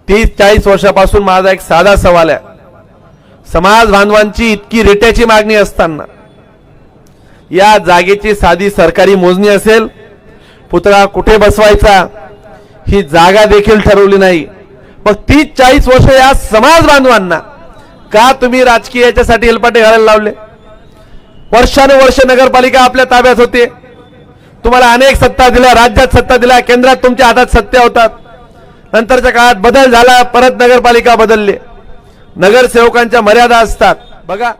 30-40 वर्षापासून माझा एक साधा सवाल आहे, समाज बांधवांची इतकी रेट्याची मागणी असताना या जागेची साधी सरकारी मोजणी असेल, पुतळा कुठे बसवायचा ही जागा देखील ठरवली नाही, मग 30-40 वर्ष या समाज बांधवांना का तुम्ही राजकीय याच्यासाठी हेलपाटे घालायला लावले? वर्षानुवर्ष नगरपालिका आपल्या ताब्यात होते, तुम्हाला अनेक सत्ता दिल्या, राज्यात सत्ता दिल्या, केंद्रात तुमच्या हातात सत्ता होतात, नंतरच्या काळात बदल झाला, परत नगरपालिका बदलले, नगरसेवकांच्या मर्यादा असतात. बघा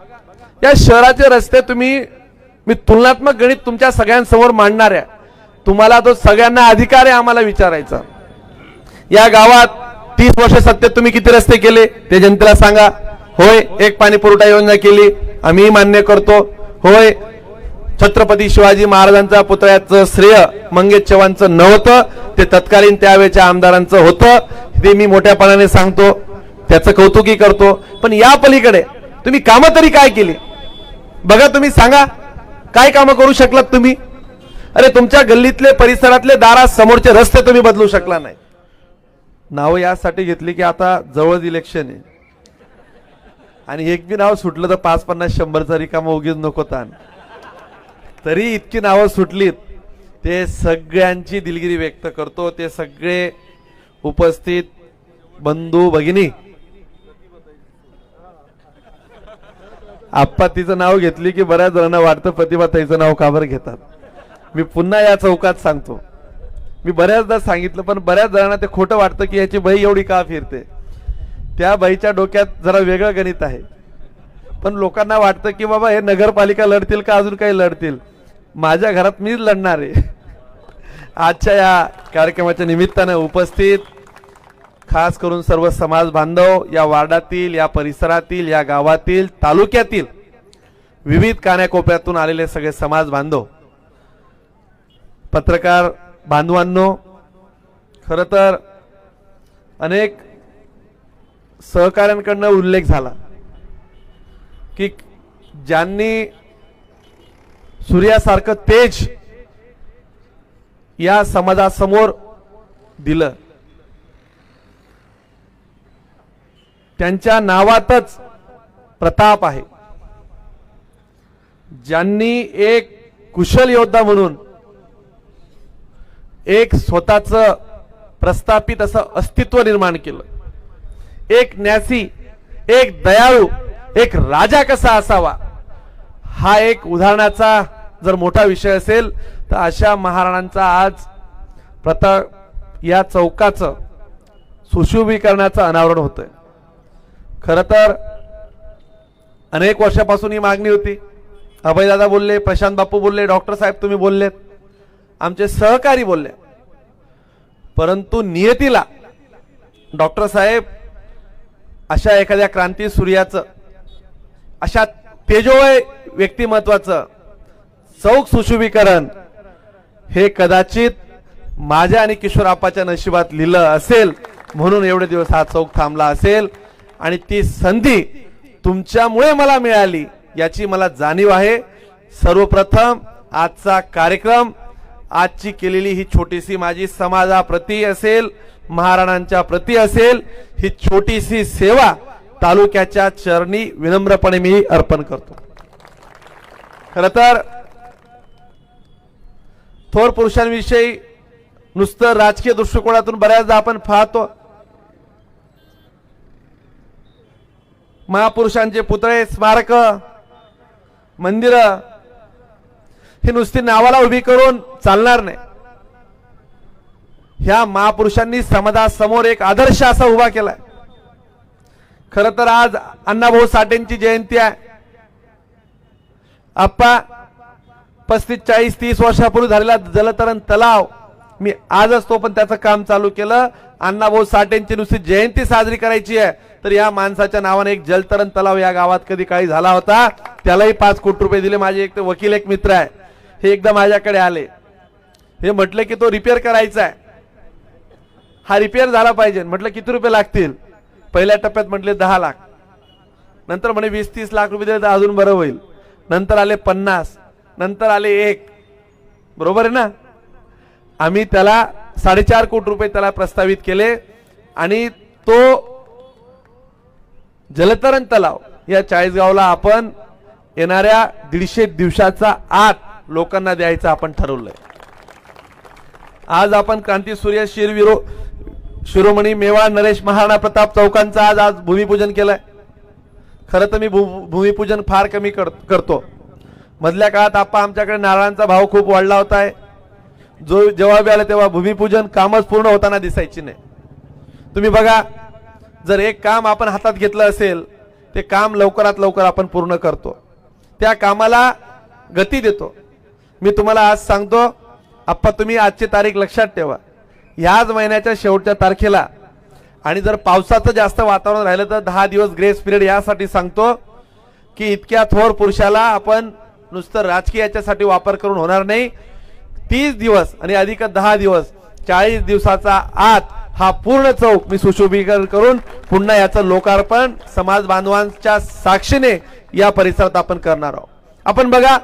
या शहराचे रस्ते मी तुलनात्मक गणित तुमच्या सगळ्यांसमोर मांडणार आहे, तुम्हाला तो सगळ्यांना अधिकार आहे आम्हाला विचारायचा. या गावात 30 वर्ष सत्तेत तुम्ही किती रस्ते केले ते जनतेला सांगा. होय, एक पाणी पुरवठा योजना केली, आम्ही मान्य करतो. होय, छत्रपती शिवाजी महाराजांच्या पुतळ्याचं श्रेय मंगेश चव्हाणचं नव्हतं, ते तत्कालीन त्यावेळेच्या आमदारांचं होतं, ते मी मोठ्यापणाने सांगतो, त्याचं कौतुकी करतो. पण या पलीकडे तुम्ही कामं तरी काय केली बघा, तुम्ही सांगा काय कामं करू शकलात तुम्ही? अरे तुमच्या गल्लीतले, परिसरातले, दारा समोरचे रस्ते तुम्ही बदलू शकला नाही. नाव यासाठी घेतली की आता जवळच इलेक्शन आहे आणि एक बी नाव सुटलं तर 5-50-100चा रिकामा उगीच नको ताण. तरी इतकी नावं सुटलीत, ते सगळ्यांची दिलगिरी व्यक्त करतो. ते सगळे उपस्थित बंधू भगिनी, आप्पा तिचं नाव घेतली की बऱ्याच जणांना वाटतं प्रतिभाताईचं नाव का बरं घेतात. मी पुन्हा या चौकात सांगतो, मी बऱ्याचदा सांगितलं, पण बऱ्याच जणांना ते खोटं वाटतं की याची बाई एवढी का फिरते. त्या बाईच्या डोक्यात जरा वेगळं गणित आहे, पण लोकांना वाटतं की बाबा हे नगरपालिका लढतील का अजून काही लढतील. माझ्या घरात मीच लढणार आहे. आजच्या या कार्यक्रमाच्या निमित्तानं उपस्थित खास करून सर्व समाज बांधव, या वार्डातील, या परिसरातील, या गावातील, तालुक्यातील विविध कानाकोपऱ्यातून आलेले सगळे समाज बांधव, पत्रकार बांधवांनो, खरं तर अनेक सहकाऱ्यांकडून उल्लेख झाला की ज्यांनी सूर्यासारखं तेज या समाजासमोर दिलं, त्यांच्या नावातच प्रताप आहे. ज्यांनी एक कुशल योद्धा म्हणून एक स्वतःचं प्रस्थापित असं अस्तित्व निर्माण केलं, एक न्यासी, एक दयाळू, एक राजा कसा असावा, हा एक उदाहरणाचा जर मोठा विषय असेल तर अशा महाराणांचा आज प्रताप या चौकाचं सुशोभीकरणाचं अनावरण होतंय. खरं तर अनेक वर्षापासून ही मागणी होती. अभयदादा बोलले, प्रशांत बापू बोलले, डॉक्टर साहेब तुम्ही बोललेत, आमचे सहकारी बोलले, परंतु नियतीला डॉक्टर साहेब अशा एखाद्या क्रांती सूर्याचं, अशा तेजोमय व्यक्तिमत्वाचं चौक सुशोभीकरण हे कदाचित माझ्या आणि किशोरप्पाच्या नशिबात लिहिलं असेल, म्हणून एवढे दिवस हा चौक थांबला असेल. आणि ती संधी तुमच्यामुळे मला मिळाली याची मला जाणीव आहे. सर्वप्रथम आजचा कार्यक्रम, आजची केलेली ही छोटीशी माझी समाजाप्रती असेल, महाराणांच्या प्रती असेल, ही छोटीशी सेवा तालुक्याच्या चरणी विनम्रपणे मी अर्पण करतो. खरं तर थोर पुरुषांविषयी नुसतं राजकीय दृष्टिकोनातून बऱ्याचदा आपण पाहतो, महापुरुषांचे पुतळे, स्मारक, मंदिर हे नुसती नावाला उभी करून चालणार नाही. ह्या महापुरुषांनी समाजासमोर एक आदर्श असा उभा केलाय. खरं तर आज अण्णाभाऊ साठेंची जयंती आहे. आप्पा 35-40-30 वर्षापूर्वी झालेला जलतरण तलाव मी आजच तो पण त्याचं काम चालू केलं. अण्णाभाऊ साठेंची नुसती जयंती साजरी करायची आहे तर या माणसाच्या नावाने एक जलतरण तलाव या गावात कधी काळी झाला होता, त्यालाही 5 कोटी रुपये दिले. माझे एक वकील, एक मित्र आहे, हे एकदा माझ्याकडे आले, हे म्हटले की तो रिपेअर करायचा आहे, हा रिपेअर झाला पाहिजे. म्हटलं किती रुपये लागतील? पहिल्या टप्प्यात म्हटले 10 लाख, नंतर म्हणे 20-30 लाख रुपये दिले तर अजून बरं होईल, नंतर आले 50, नंतर आले 1. बरोबर आहे ना? आम्ही त्याला 4.5 कोटी रुपये त्याला प्रस्तावित केले. आणि तो जलतरण तलाव या चाळीसगावला आपण येणाऱ्या 150 दिवसाचा आत लोकांना द्यायचं आपण ठरवलंय। आज आपण क्रांतीसूर्य शिरोमणी मेवाड़ नरेश महाराणा प्रताप चौकांचा आज भूमिपूजन केलंय। खरं तर मी भूमिपूजन फार कमी करतो। मधल्या काळात आमच्याकडे नारळांचा भाव खूप वाढला होता। जो जेव्हा बी आला तेव्हा भूमिपूजन कामच पूर्ण होताना दिसायची नाही। तुम्ही बघा, जर एक काम आपण हातात घेतलं असेल ते काम लवकरात लवकर आपण पूर्ण करतो, त्या कामाला गती देतो। मी तुम्हाला आज सांगतो आप्पा, तुम्ही आजची तारीख लक्षात ठेवा। याच महिन्याच्या शेवटच्या तारखेला आणि जर पावसाचं जास्त वातावरण राहिलं तर 10 दिवस ग्रेस पिरियड यासाठी सांगतो की इतक्या थोर पुरुषाला आपण नुसतं राजकीय याच्यासाठी वापर करून होणार नाही। 30 दिवस आणि अधिक 10 दिवस 40 दिवसाचा आत हा पूर्ण चौक मी सुशोभीकरण करून पुन्हा याचं लोकार्पण समाज बांधवांच्या साक्षीने या परिसरात आपण करणार आहोत। आपण बघा,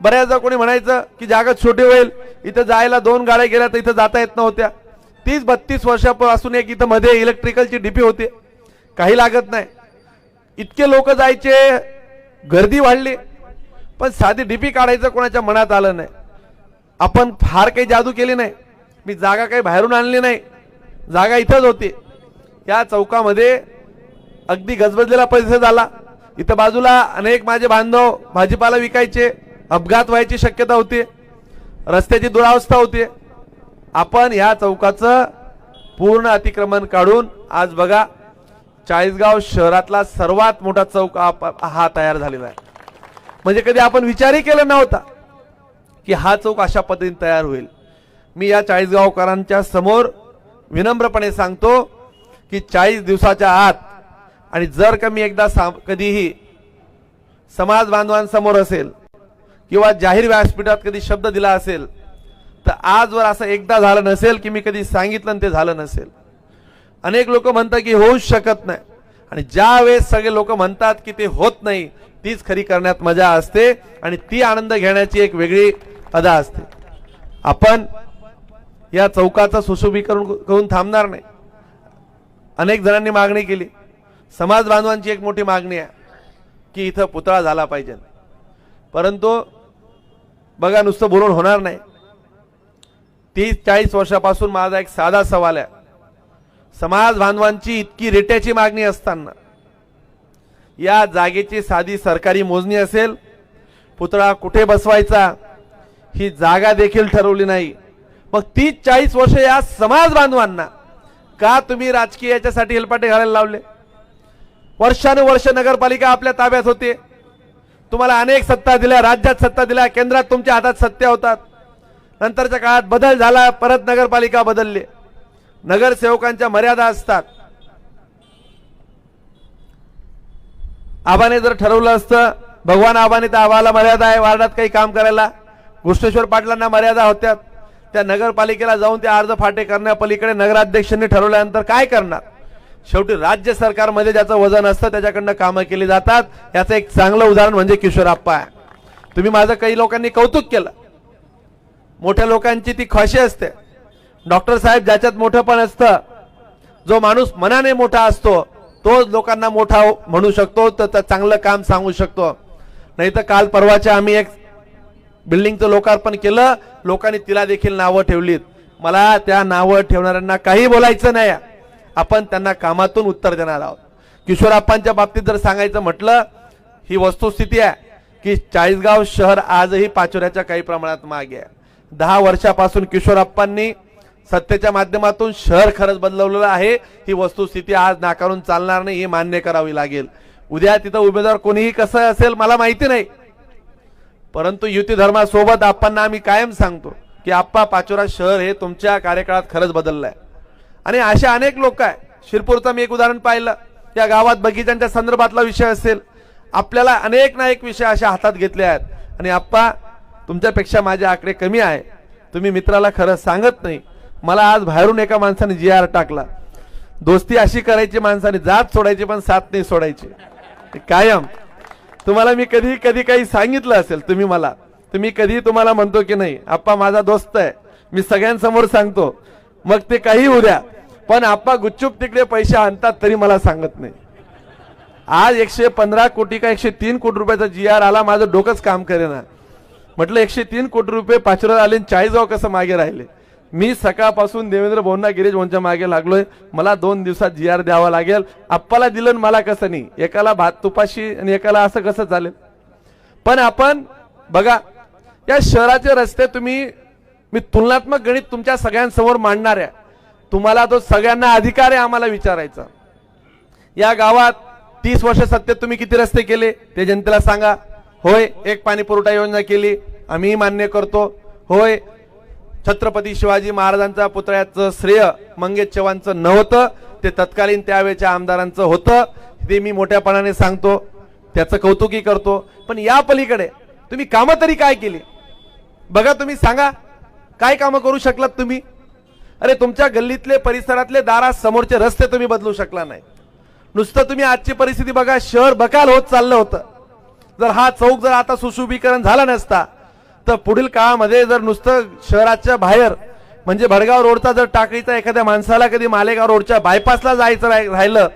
बऱ्याचदा कोणी म्हणायचं की जागा छोटी होईल, इथं जायला 2 गाड्या गेल्या तर इथं जाता येत नव्हत्या। 30-32 वर्षापासून एक इथं मध्ये इलेक्ट्रिकलची डीपी होती, काही लागत नाही, इतके लोक जायचे, गर्दी वाढली, पण साधी डीपी काढायचं कोणाच्या मनात आलं नाही। आपण फार काही जादू केली नाही, मी जागा काही बाहेरून आणली नाही, जागा इथंच होती। या चौकामध्ये अगदी गजबजलेला परिसर झाला। इथं बाजूला अनेक माझे बांधव भाजीपाला विकायचे, अपघात व्हायची शक्यता होती, रस्त्याची दुरावस्था होती। आपण या चौकाचं पूर्ण अतिक्रमण काढून आज बघा, चाळीसगाव शहरातला सर्वात मोठा चौक हा तयार झालेला आहे। म्हणजे कधी आपण विचारही केला नव्हता की हा चौक अशा पद्धतीने तयार होईल। मी या चाळीसगावकरांच्या समोर विनम्रपणे सांगतो की 40 दिवसाच्या आत, आणि जर का मी एकदा कधीही समाज बांधवांसमोर असेल किंवा जाहीर व्यासपीठात कधी शब्द दिला असेल तर आजवर असं एकदा झालं नसेल की मी कधी सांगितलं आणि ते झालं नसेल। अनेक लोक म्हणतात की होऊच शकत नाही, आणि ज्या वेळेस सगळे लोक म्हणतात की ते होत नाही तीच खरी करण्यात मजा असते आणि ती आनंद घेण्याची एक वेगळी अदा असते। आपण या चौकाचं सुशोभीकरण करून थांबणार नाही। अनेक जणांनी मागणी केली, समाज बांधवांची एक मोठी मागणी आहे की इथं पुतळा झाला पाहिजे, परंतु बघा नुसतं बोलून होणार नाही। 30-40 वर्षापासून माझा एक साधा सवाल आहे, समाज बांधवांची इतकी रेट्याची मागणी असताना या जागेची साधी सरकारी मोजणी असेल, पुतळा कुठे बसवायचा ही जागा देखील ठरवली नाही, मग 30-40 वर्ष या समाज बांधवांना का तुम्ही राजकीय याच्यासाठी हेलपाटे घालायला लावले? वर्षानुवर्ष नगरपालिका आपल्या ताब्यात होते, तुम्हाला अनेक सत्ता दिल्या, राज्यात सत्ता दिल्या, केंद्रात तुमच्या हातात सत्ता होतात। नंतरच्या काळात बदल झाला, परत नगरपालिका बदलली, नगरसेवकांच्या मर्यादा असतात। आबाने जर ठरवलं असतं, भगवान आबाने तर आबाला मर्यादा आहे वार्डात काही काम करायला, घृष्णेश्वर पाटलांना मर्यादा होत्या, त्या नगरपालिकेला जाऊन ते अर्ज फाटे करण्यापलीकडे नगराध्यक्षांनी ठरवल्यानंतर काय करणार? शेवटी राज्य सरकारमध्ये ज्याचं वजन असतं त्याच्याकडनं कामं केली जातात। याचं एक चांगलं उदाहरण म्हणजे किशोरप्पा आहे। तुम्ही माझं काही लोकांनी कौतुक केलं, मोठ्या लोकांची ती ख्वाशी असते। डॉक्टर साहेब ज्याच्यात मोठेपण असतं, जो माणूस मनाने मोठा असतो तोच लोकांना मोठा म्हणू शकतो, तर चांगलं काम सांगू शकतो। नाही तर काल परवाच्या आम्ही एक बिल्डिंगचं लोकार्पण केलं, लोकांनी तिला देखील नावं ठेवलीत। मला त्या नावं ठेवणाऱ्यांना काही बोलायचं नाही, आपण त्यांना कामातून उत्तर देणार आहोत। किशोरप्पांच्या बाबतीत जर सांगायचं म्हटलं, ही वस्तुस्थिती आहे की चाळीसगाव शहर आजही पाचोऱ्याच्या काही प्रमाणात मागे आहे। 10 वर्षापासून किशोरप्पांनी सत्तेच्या माध्यमातून शहर खरंच बदलवलेलं आहे, ही वस्तुस्थिती आज नाकारून चालणार नाही, ही मान्य करावी लागेल। उद्या तिथं उमेदवार कोणीही कसं असेल मला माहिती नाही, परंतु युती धर्मासोबत आप्पांना आम्ही कायम सांगतो की आप्पा, पाचोरा शहर हे तुमच्या कार्यकाळात खरंच बदललं आहे। आणि अशा अनेक लोक आहे, शिरपूरचं मी एक उदाहरण पाहिलं, त्या गावात बगीच्यांच्या संदर्भातला विषय असेल, आपल्याला अनेक ना एक विषय अशा हातात घेतले आहेत। आणि आप्पा, तुमच्यापेक्षा माझे आकडे कमी आहे, तुम्ही मित्राला खरं सांगत नाही। मला आज बाहेरून एका माणसाने GR टाकला, दोस्ती अशी करायची माणसाने, जात सोडायची पण साथ नाही सोडायची, कायम। तुम्हाला मी कधी काही सांगितलं असेल, तुम्ही कधी तुम्हाला म्हणतो की नाही आप्पा माझा दोस्त आहे, मी सगळ्यांसमोर सांगतो, मग ते काही होऊ द्या, पण आप्पा गुच्चूप तिकडे पैसे आणतात तरी मला सांगत नाही. आज 115 कोटी का 103 कोटी रुपयाचा GR आला, माझं डोकंच काम करेना. म्हटलं 103 कोटी रुपये पाचोऱ्यात आले, चाळीसगाव कसं मागे राहिले. मी सकाळपासून देवेंद्र भाऊंना गिरीश भाऊंच्या मागे लागलोय. मला 2 दिवसात GR द्यावा लागेल. आप्पाला दिलं आणि मला कसं नाही, एकाला भात तुपाशी आणि एकाला असं कसं चालेल. पण आपण बघा या शहराचे रस्ते, मी तुलनात्मक गणित तुमच्या सगळ्यांसमोर मांडणार आहे. तुम्हाला तो सगळ्यांना अधिकार आहे आम्हाला विचारायचा. या गावात 30 वर्ष सत्तेत तुम्ही किती रस्ते केले ते जनतेला सांगा. होय, एक पाणी पुरवठा योजना केली, आम्ही मान्य करतो. होय, छत्रपती शिवाजी महाराजांच्या पुतळ्याचं श्रेय मंगेश चव्हाणचं नव्हतं, ते तत्कालीन त्यावेळेच्या आमदारांचं होतं, ते मी मोठ्यापणाने सांगतो, त्याचं कौतुकी करतो. पण या पलीकडे तुम्ही कामं तरी काय केली बघा. तुम्ही सांगा काय कामं करू शकलात तुम्ही. अरे तुमच्या गल्लीतले परिसरातले दारा समोरचे रस्ते तुम्ही बदलू शकला नाही. नुसतं तुम्ही आजची परिस्थिती बघा, शहर बकाल होत चाललं होतं. जर हा चौक जर आता सुशोभीकरण झाला नसता तर पुढील काळामध्ये जर नुसतं शहराच्या बाहेर म्हणजे भडगाव रोडचा जर टाकळीचा एखाद्या माणसाला कधी मालेगाव रोडच्या बायपासला जायचं राहिलं,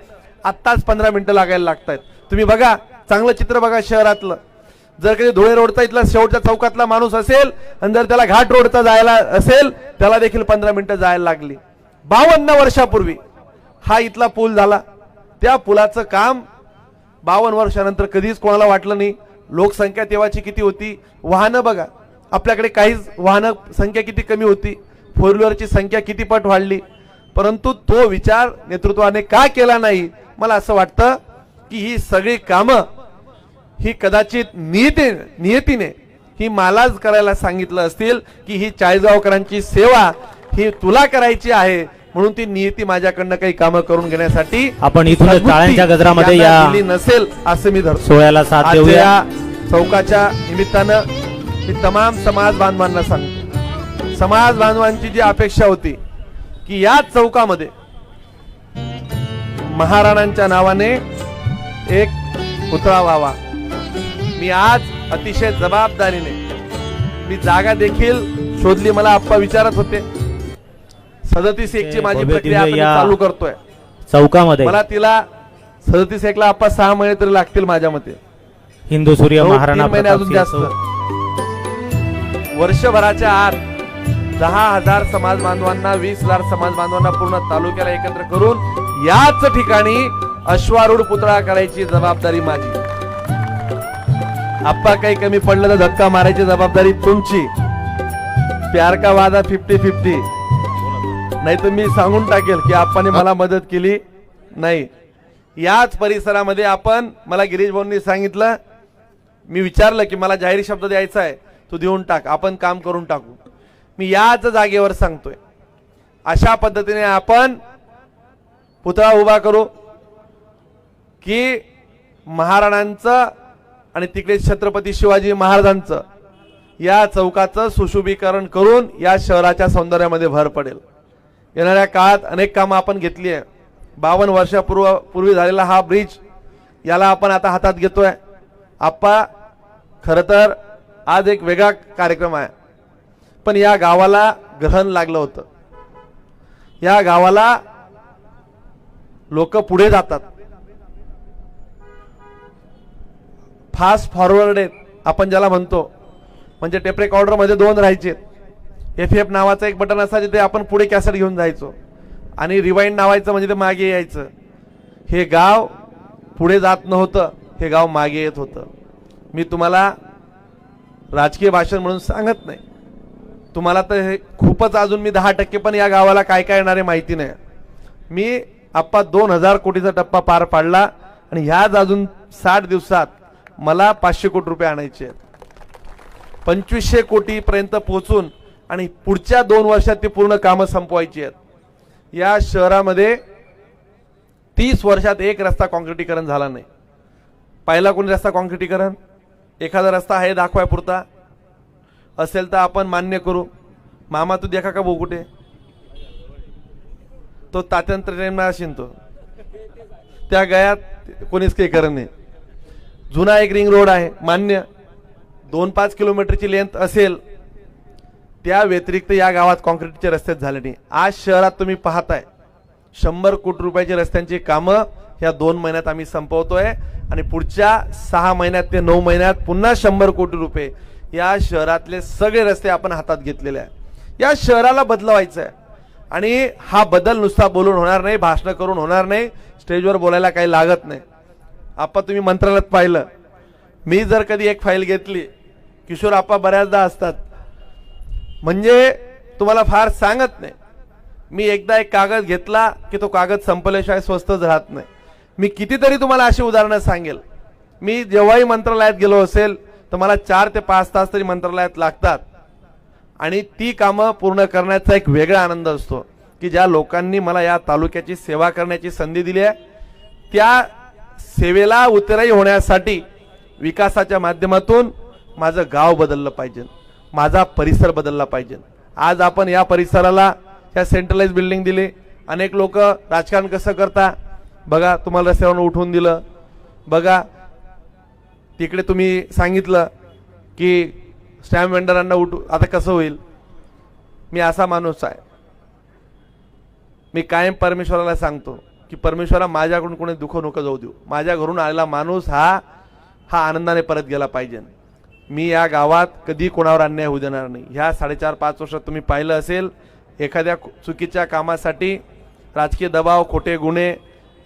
आत्ताच 15 मिनिटं लागायला लागतात. तुम्ही बघा, चांगलं चित्र बघा शहरातलं. जर कधी धुळे रोडचा इथला शेवटच्या चौकातला माणूस असेल आणि जर त्याला घाट रोडचा जायला असेल, त्याला देखील 15 मिनिटं जायला लागली. 52 वर्षापूर्वी हा इथला पूल झाला. त्या पुलाचं काम 52 वर्षानंतर कधीच कोणाला वाटलं नाही. लोकसंख्या तेव्हाची किती होती, वाहनं बघा, आपल्याकडे काहीच वाहनं संख्या किती कमी होती, 4 व्हीलरची संख्या किती पट वाढली. परंतु तो विचार नेतृत्वाने का केला नाही. मला असं वाटतं की ही सगळी कामं ही कदाचित नियतीने ही मलाच करायला सांगितलं असतील की ही चाळीसगावकरांची सेवा ही तुला करायची आहे, म्हणून ती नियती माझ्याकडनं काही कामं करून घेण्यासाठी आपण इथून टाळ्यांच्या गजरामध्ये या नसेल असं मी धरतो. सोहळ्याला साथ देऊया. चौकाच्या निमित्तानं मी तमाम समाज बांधवांना सांगतो, समाज बांधवांची जी अपेक्षा होती की या चौकामध्ये महाराणांच्या नावाने एक पुतळा व्हावा. मी आज अतिशय जबाबदारीने मी जागा देखील शोधली. मला आप्पा विचारत होते, 37-1 ची माझी प्रक्रिया आपण चालू करतोय चौकामध्ये. मला तिला 37-1 ला आप्पा 6 महिने तरी लागतील माझ्या मते. हिंदू सूर्य महाराणा महिने अजून जास्त. वर्षभराच्या आत 10,000 समाज बांधवांना, 20,000 समाज बांधवांना पूर्ण तालुक्याला एकत्र करून याच ठिकाणी अश्वारूढ पुतळा करायची जबाबदारी माझी. आप्पा काही कमी पडलं तर धक्का मारायची जबाबदारी तुमची. प्यार का वादा 50-50. नाही तर मी सांगून टाकेल की आप्पाने मला मदत केली नाही. याच परिसरामध्ये आपण, मला गिरीश भाऊंनी सांगितलं, मी विचारलं की मला जाहीर शब्द द्यायचा आहे, तू देऊन टाक, आपण काम करून टाकू. मी याच जागेवर सांगतोय, अशा पद्धतीने आपण पुतळा उभा करू की महाराणांचं आणि तिकडे छत्रपती शिवाजी महाराजांचं या चौकाचं सुशोभीकरण करून या शहराच्या सौंदर्यामध्ये भर पडेल. येणाऱ्या काळात अनेक कामं आपण घेतली आहे. 52 वर्षापूर्वी झालेला हा ब्रिज, याला आपण आता हातात घेतोय. आप्पा खरं तर आज एक वेगळा कार्यक्रम आहे, पण या गावाला ग्रहण लागलं होतं. या गावाला लोक पुढे जातात, फास्ट फॉरवर्ड आहेत आपण ज्याला म्हणतो. म्हणजे टेप रेकॉर्डर मध्ये 2 राहायचे. FF नावाचं एक बटन असायचं, ते आपण पुढे कॅसेट घेऊन जायचो, आणि रिवाइंड नावायचं म्हणजे ते मागे यायचं. हे गाव पुढे जात नव्हतं, हे गाव मागे येत होतं. मी तुम्हाला राजकीय भाषण म्हणून सांगत नाही, तुम्हाला तर हे खूपच अजून मी 10% पण या गावाला काय काय येणारे माहिती नाही. मी आप्पा 2000 कोटीचा टप्पा पार पाडला आणि ह्याच अजून 60 दिवसात मला 500 कोटी रुपये आणायचे आहेत. 2500 कोटी पर्यंत पोहोचून आणि पुढच्या 2 वर्षात ती पूर्ण कामं संपवायची आहेत. या शहरामध्ये 30 वर्षात एक रस्ता कॉन्क्रिटीकरण झाला नाही. पहिला कोणी रस्ता कॉन्क्रिटीकरण, एखादा रस्ता आहे दाखवाय पुरता असेल तर आपण मान्य करू. मामा तू देखा का भाऊ कुठे, तो तात्यांतर नेमणार असेल तो, त्या गयात कोणीच काही करत नाही. जुना एक रिंग रोड आहे मान्य, 2-5 किलोमीटरची लेंथ असेल. त्या व्यतिरिक्त या गावात कॉन्क्रीटचे रस्तेच झाले नाही. आज शहरात तुम्ही पाहताय 100 कोटी रुपयाची रस्त्यांची कामं ह्या 2 महिन्यात आम्ही संपवतोय आणि पुढच्या 6 महिन्यात ते 9 महिन्यात पुन्हा 100 कोटी रुपये या शहरातले सगळे रस्ते आपण हातात घेतलेले आहे. या शहराला बदलवायचं आहे आणि हा बदल नुसता बोलून होणार नाही, भाषण करून होणार नाही, स्टेजवर बोलायला काही लागत नाही. आपण तुम्ही मंत्रालयात पाहिलं, मी जर कधी एक फाईल घेतली, किशोर आप्पा बऱ्याचदा असतात, म्हणजे तुम्हाला फार सांगत नाही, मी एकदा एक कागद घेतला की तो कागद संपल्याशिवाय स्वस्तच राहत नाही. मी कितीतरी तुम्हाला अशी उदाहरणं सांगेल. मी जेव्हाही मंत्रालयात गेलो असेल तर मला 4 ते 5 तास तरी मंत्रालयात लागतात आणि ती कामं पूर्ण करण्याचा एक वेगळा आनंद असतो की ज्या लोकांनी मला या तालुक्याची सेवा करण्याची संधी दिली आहे, त्या सेवेला उतराई होण्यासाठी विकासाच्या माध्यमातून माझं गाव बदललं पाहिजे, माझा परिसर बदलला पाहिजे. आज आपण या परिसराला या सेंट्रलाइज बिल्डिंग दिली. अनेक लोक राजकारण कसं करता बघा, तुम्हाला रस्त्यावरून उठवून दिलं, बघा तिकडे तुम्ही सांगितलं की स्टॅम्प वेंडरांना उठू, आता कसं होईल. मी असा माणूस आहे, मी कायम परमेश्वराला सांगतो की परमेश्वरा माझ्याकडून कोणी दुःख नको जाऊ देऊ, माझ्या घरून आलेला माणूस हा आनंदाने परत गेला पाहिजे. मी या गावात कधी कोणावर अन्याय होऊ देणार नाही. ह्या 4.5-5 वर्षात तुम्ही पाहिलं असेल, एखाद्या चुकीच्या कामासाठी राजकीय दबाव, खोटे गुन्हे,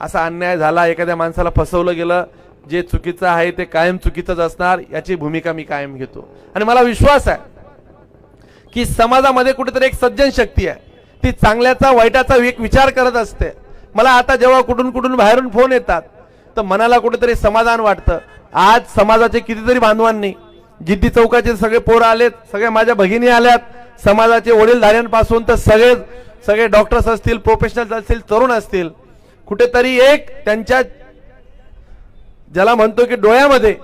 असा अन्याय झाला, एखाद्या माणसाला फसवलं गेलं, जे चुकीचं आहे ते कायम चुकीचंच असणार याची भूमिका मी कायम घेतो. आणि मला विश्वास आहे की समाजामध्ये कुठेतरी एक सज्जन शक्ती आहे, ती चांगल्याचा वाईटाचा एक विचार करत असते. मला आता जेव्हा कुठून बाहेरून फोन येतात तर मनाला कुठेतरी समाधान वाटतं. आज समाजाचे कितीतरी बांधवांनी, जिद्दी चौकाचे सगळे पोरं आलेत, सगळे माझ्या भगिनी आल्यात, समाजाचे वडीलधाऱ्यांपासून तर सगळे डॉक्टर्स असतील, प्रोफेशनल्स असतील, तरुण असतील, कुठेतरी एक त्यांच्या ज्याला म्हणतो की डोळ्यामध्ये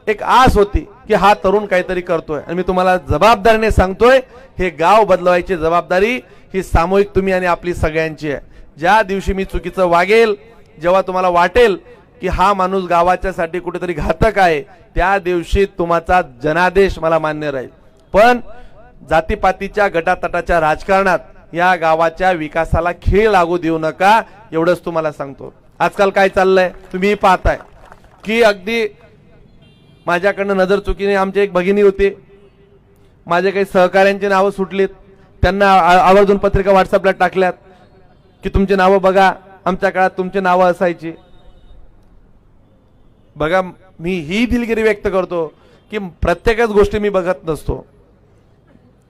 एक आस होती की हा तरुण काहीतरी करतोय. आणि मी तुम्हाला जबाबदारीने सांगतोय, हे गाव बदलवायची जबाबदारी ही सामूहिक तुम्ही आणि आपली सगळ्यांची आहे. ज्या दिवशी मी चुकीचं वागेल, जेव्हा तुम्हाला वाटेल की हा माणूस गावाच्यासाठी कुठेतरी घातक आहे, त्या दिवशी तुमचा जनादेश मला मान्य राहील. पण जातीपातीच्या गटातटाच्या राजकारणात या गावाच्या विकासाला खीळ लागू देऊ नका, एवढंच तुम्हाला सांगतो. आजकाल काय चाललंय तुम्ही पाहताय की अगदी माझ्याकडनं नजर चुकीने आमची एक भगिनी होती, माझे काही सहकाऱ्यांची नावं सुटलीत, त्यांना आवर्जून पत्रिका व्हॉट्सअपला टाकल्यात की तुमची नावं बघा, आमच्या काळात तुमची नावं असायची. बघा, मी ही दिलगिरी व्यक्त करतो की प्रत्येकच गोष्टी मी बघत नसतो.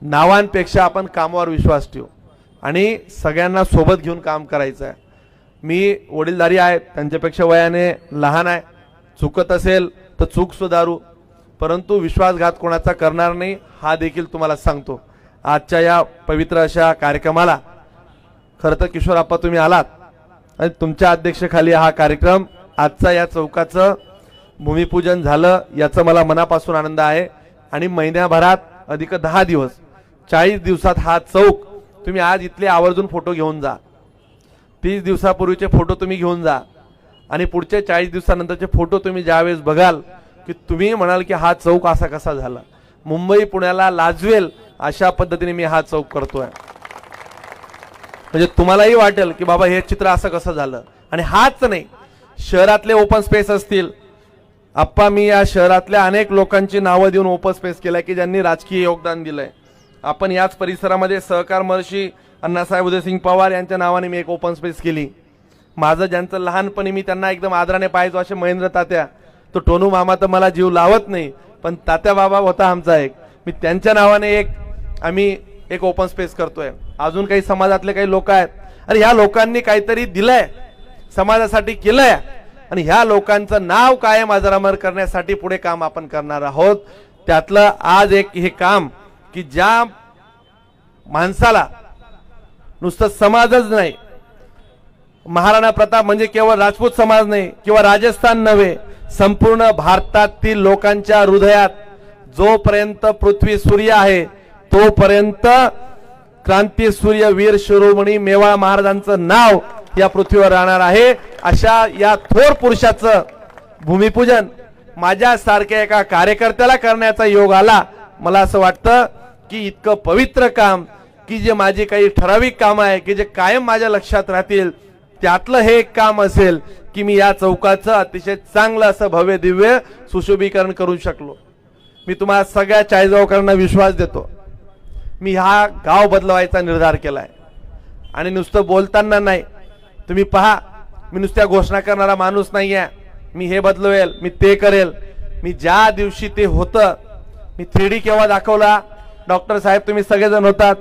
नावांपेक्षा आपण कामावर विश्वास ठेवू आणि सगळ्यांना सोबत घेऊन काम करायचं आहे. मी वडीलधारी आहे, त्यांच्यापेक्षा वयाने लहान आहे, चुकत असेल तर चूक सुधारू, परंतु विश्वासघात कोणाचा करणार नाही, हा देखील तुम्हाला सांगतो. आजच्या या पवित्र अशा कार्यक्रमाला खरं तर किशोर आप्पा तुम्ही आलात आणि तुमच्या अध्यक्षतेखाली हा कार्यक्रम, आजचा या चौकाचं भूमिपूजन झालं, याचा मला मनापासून आनंद आहे. आणि महिन्याभरात अधिक 10 दिवस, 40 दिवसात हा चौक तुम्ही आज इथले आवर्जून फोटो घेऊन जा, 30 दिवसापूर्वीचे फोटो तुम्ही घेऊन जा आणि पुढचे 40 दिवसानंतरचे फोटो तुम्ही ज्यावेळेस बघाल की तुम्ही म्हणाल की हा चौक असा कसा झाला, मुंबई पुण्याला लाजवेल अशा पद्धतीने मी हा चौक करतोय. म्हणजे तुम्हालाही वाटेल की बाबा हे चित्र असं कसं झालं. आणि हाच नाही, शहरातले ओपन स्पेस असतील, आप्पा मी या शहरातल्या अनेक लोकांची नावं देऊन ओपन स्पेस केलंय की ज्यांनी राजकीय योगदान दिलंय. आपण याच परिसरामध्ये सहकार महर्षी अण्णासाहेब उदयसिंग पवार यांच्या नावाने मी एक ओपन स्पेस केली. माझं ज्यांचं लहानपणी मी त्यांना एकदम आदराने पाहायचो असे महेंद्र तात्या, तो टोनू मामा तर मला जीव लावत नाही, पण तात्या बाबा होता आमचा एक, मी त्यांच्या नावाने आम्ही एक ओपन स्पेस करतोय. अजून काही समाजातले काही लोक आहेत आणि ह्या लोकांनी काहीतरी दिलंय, समाजासाठी केलंय आणि ह्या लोकांचं नाव कायम अजरामर करण्यासाठी पुढे काम आपण करणार आहोत. त्यातलं आज एक हे काम की ज्या माणसाला नुसतं समाजच नाही, महाराणा प्रताप म्हणजे केवळ राजपूत समाज नाही किंवा राजस्थान नव्हे, संपूर्ण भारतातील लोकांच्या हृदयात जोपर्यंत पृथ्वी सूर्य आहे तोपर्यंत क्रांती सूर्य वीर शिरोमणी मेवाड़ महाराजांचं नाव या पृथ्वीवर राहणार आहे. अशा या थोर पुरुषाचं भूमिपूजन माझ्यासारख्या एका कार्यकर्त्याला करण्याचा योग आला. मला असं वाटतं की इतकं पवित्र काम की जे माझी काही ठराविक कामं आहे की जे कायम माझ्या लक्षात राहतील, त्यातलं हे एक काम असेल की मी या चौकाचं अतिशय चांगलं असं भव्य दिव्य सुशोभीकरण करू शकलो. मी तुम्हाला सगळ्या चाळीसगावकरांना विश्वास देतो, मी हा गाव बदलवायचा निर्धार केलाय. आणि नुसतं बोलताना नाही, तुम्ही पहा, मी नुसत्या घोषणा करणारा माणूस नाही आहे. मी हे बदलवेल, मी ते करेल. मी ज्या दिवशी ते होतं, मी 3D केव्हा दाखवला, डॉक्टर साहेब तुम्ही सगळेजण होतात.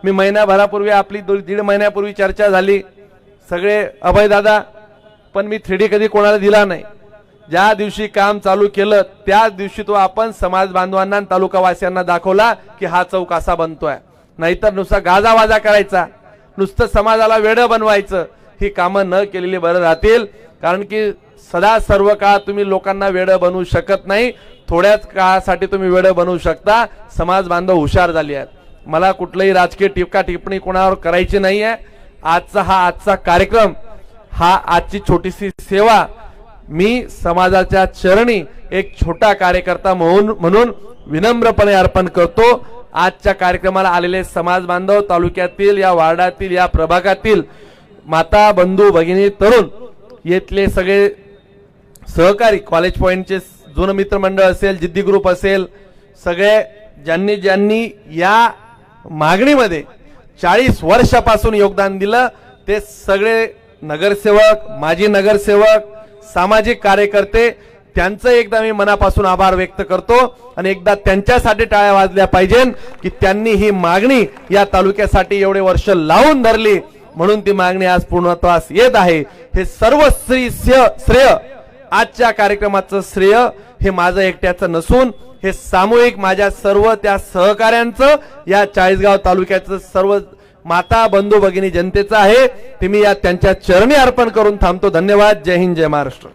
मी महिन्याभरापूर्वी, आपली 1.5 महिन्यापूर्वी चर्चा झाली, सगळे अभय दादा, पण मी 3D कधी कोणाला दिला नाही. ज्या दिवशी काम चालू केलं त्याच दिवशी तो आपण समाज बांधवांना आणि तालुकावासियांना दाखवला की हा चौक असा बनतोय. नाहीतर नुसता गाजावाजा करायचा, नुसतं समाजाला वेडं बनवायचं, ही कामं न केलेली बरं राहतील. कारण की सदा सर्व काळ तुम्ही लोकांना वेडं बनवू शकत नाही, थोड्याच काळासाठी तुम्ही वेडं बनवू शकता. समाज बांधव हुशार झाले आहेत. मला कुठलंही राजकीय टिपका टिप्पणी कोणावर करायची नाही आहे. आजचा कार्यक्रम, हा आजची छोटीशी सेवा, मी समाजाच्या चरणी एक छोटा कार्यकर्ता म्हणून विनम्रपणे अर्पण करतो. आजच्या कार्यक्रमाला आलेले समाज बांधव, तालुक्यातील, या वार्डातील, या प्रभागातील माता, बंधू, भगिनी, तरुण, येथले सगळे सहकारी, कॉलेज पॉइंटचे जुनं मित्रमंडळ असेल, जिद्दी ग्रुप असेल, सगळे ज्यांनी ज्यांनी या मागणीमध्ये 40 वर्षापासून योगदान दिलं, ते सगळे नगरसेवक, माजी नगरसेवक, सामाजिक कार्यकर्ते, त्यांचं एकदा मी मनापासून आभार व्यक्त करतो. आणि एकदा त्यांच्यासाठी टाळ्या वाजल्या पाहिजे की त्यांनी ही मागणी या तालुक्यासाठी एवढे वर्ष लावून धरली, म्हणून ती मागणी आज पूर्णत्वास येत आहे. हे सर्व श्रेय, आजच्या कार्यक्रमाचं श्रेय हे माझं एकट्याचं नसून हे सामूहिक माझ्या सर्व त्या सहकाऱ्यांचं, या चाळीसगाव तालुक्याचं सर्व माता, बंधू, भगिनी जनतेचं आहे. ते मी या त्यांच्या चरणी अर्पण करून थांबतो. धन्यवाद. जय हिंद, जय महाराष्ट्र.